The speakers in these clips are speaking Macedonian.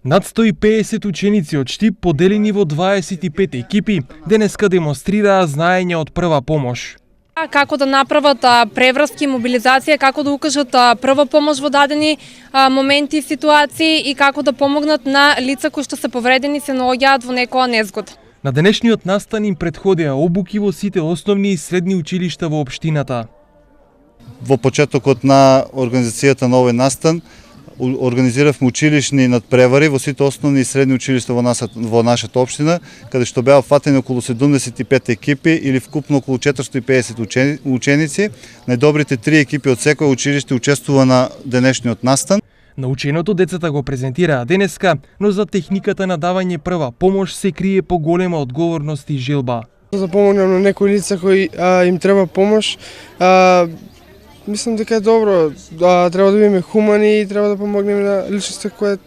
Над 150 ученици од Штип, поделени во 25 екипи, денеска демонстрираа знаење од прва помош. Како да направат преврски, мобилизација, како да укажат прва помош во дадени моменти и ситуации и како да помогнат на лица кои што се повредени се наоѓаат во некоја незгода. На денешниот настан им предходеа обуки во сите основни и средни училишта во општината. Во почетокот на организацијата на овој настан организиравме училишни надпревари во сите основни и средни училишта во нашата општина, каде што беа фатени околу 75 екипи или вкупно околу 450 ученици. Најдобрите 3 екипи од секој училиште учествува на денешниот настан. Наученото децата го презентираа денеска, но за техниката на давање прва помош се крие поголема одговорност и желба. Да помогнем на некои лица кои им треба помош, мислам дека е добро, треба да бидеме хумани и треба да помогнеме на личноста која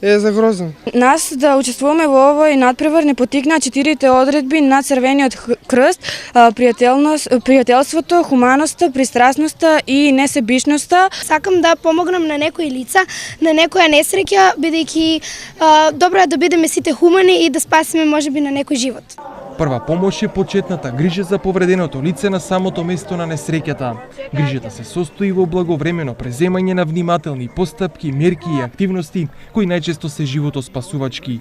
е загрозена. Нас да учествуваме во овој надпревар не потикнаа 4 одредби на Црвениот крст: пријателството, хуманоста, пристрасноста и несебичноста. Сакам да помогнам на некои лица, на некоја несреќа, бидејќи добро е да бидеме сите хумани и да спасиме можеби на некој живот. Прва помош е почетната грижа за повреденото лице на самото место на несреќата. Грижата се состои во благовремено преземање на внимателни постапки, мерки и активности кои најчесто се животоспасувачки.